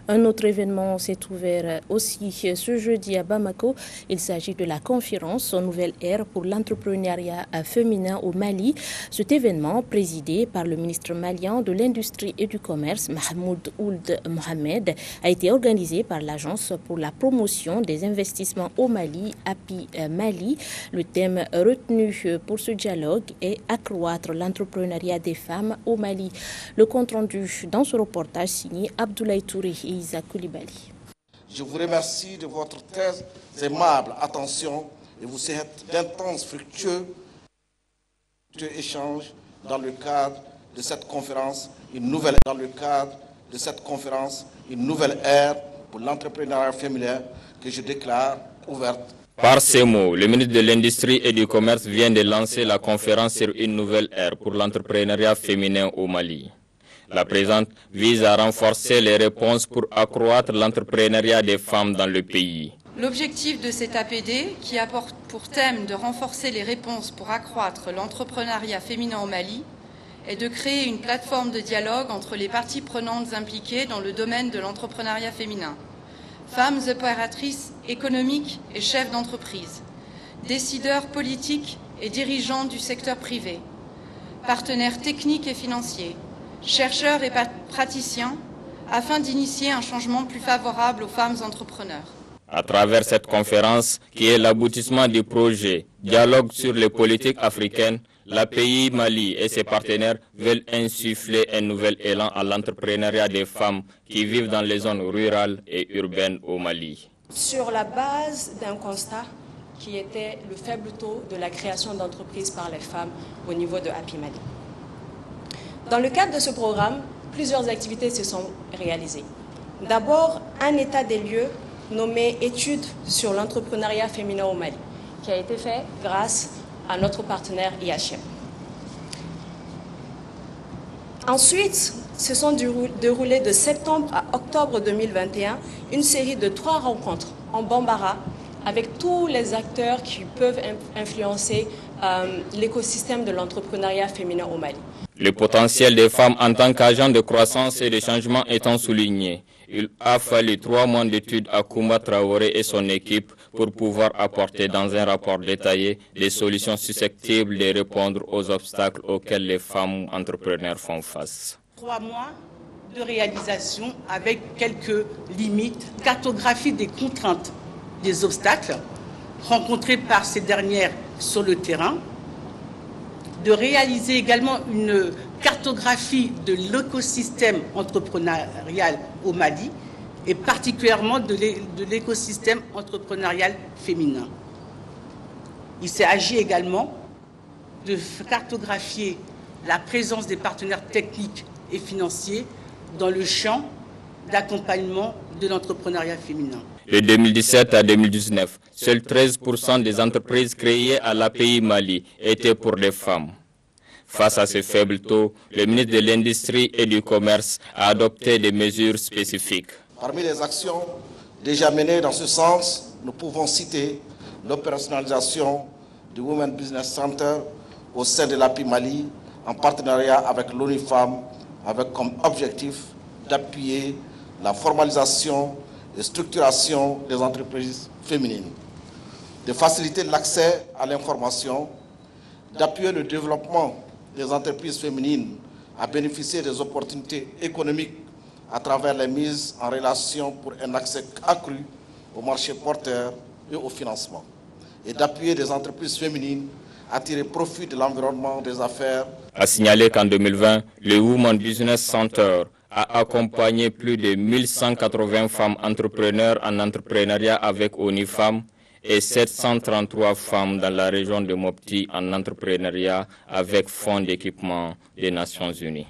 Un autre événement s'est ouvert aussi ce jeudi à Bamako. Il s'agit de la conférence Nouvelle Ère pour l'entrepreneuriat féminin au Mali. Cet événement, présidé par le ministre malien de l'Industrie et du Commerce, Mahmoud Ould Mohamed, a été organisé par l'Agence pour la promotion des investissements au Mali, API Mali. Le thème retenu pour ce dialogue est accroître l'entrepreneuriat des femmes au Mali. Le compte-rendu dans ce reportage signé Abdoulaye Touré et Isaac Koulibaly. Je vous remercie de votre très aimable attention et vous souhaite d'intenses fructueux échanges dans le cadre de cette conférence, une nouvelle ère pour l'entrepreneuriat féminin que je déclare ouverte. Par ces mots, le ministre de l'Industrie et du Commerce vient de lancer la conférence sur une nouvelle ère pour l'entrepreneuriat féminin au Mali. La présente vise à renforcer les réponses pour accroître l'entrepreneuriat des femmes dans le pays. L'objectif de cet APD, qui a pour thème de renforcer les réponses pour accroître l'entrepreneuriat féminin au Mali, est de créer une plateforme de dialogue entre les parties prenantes impliquées dans le domaine de l'entrepreneuriat féminin. Femmes opératrices économiques et chefs d'entreprise, décideurs politiques et dirigeants du secteur privé, partenaires techniques et financiers, chercheurs et praticiens, afin d'initier un changement plus favorable aux femmes entrepreneurs. À travers cette conférence, qui est l'aboutissement du projet Dialogue sur les politiques africaines, l'API Mali et ses partenaires veulent insuffler un nouvel élan à l'entrepreneuriat des femmes qui vivent dans les zones rurales et urbaines au Mali. Sur la base d'un constat qui était le faible taux de la création d'entreprises par les femmes au niveau de API Mali. Dans le cadre de ce programme, plusieurs activités se sont réalisées. D'abord, un état des lieux nommé Études sur l'entrepreneuriat féminin au Mali, qui a été fait grâce à notre partenaire IHM. Ensuite, se sont déroulées de septembre à octobre 2021 une série de 3 rencontres en Bambara avec tous les acteurs qui peuvent influencer l'écosystème de l'entrepreneuriat féminin au Mali. Le potentiel des femmes en tant qu'agents de croissance et de changement étant souligné, il a fallu 3 mois d'études à Koumba Traoré et son équipe pour pouvoir apporter dans un rapport détaillé des solutions susceptibles de répondre aux obstacles auxquels les femmes entrepreneurs font face. 3 mois de réalisation avec quelques limites, cartographie des contraintes, des obstacles rencontrés par ces dernières sur le terrain, de réaliser également une cartographie de l'écosystème entrepreneurial au Mali et particulièrement de l'écosystème entrepreneurial féminin. Il s'agit également de cartographier la présence des partenaires techniques et financiers dans le champ d'accompagnement de l'entrepreneuriat féminin. De 2017 à 2019, seuls 13% des entreprises créées à l'API Mali étaient pour les femmes. Face à ce faible taux, le ministre de l'Industrie et du Commerce a adopté des mesures spécifiques. Parmi les actions déjà menées dans ce sens, nous pouvons citer l'opérationnalisation du Women Business Center au sein de l'API Mali en partenariat avec l'ONU Femmes, avec comme objectif d'appuyer la formalisation et structuration des entreprises féminines, de faciliter l'accès à l'information, d'appuyer le développement des entreprises féminines à bénéficier des opportunités économiques à travers les mises en relation pour un accès accru au marché porteur et au financement, et d'appuyer des entreprises féminines à tirer profit de l'environnement des affaires. A signaler qu'en 2020, le Women Business Center a accompagné plus de 1180 femmes entrepreneurs en entrepreneuriat avec ONU Femmes et 733 femmes dans la région de Mopti en entrepreneuriat avec Fonds d'équipement des Nations Unies.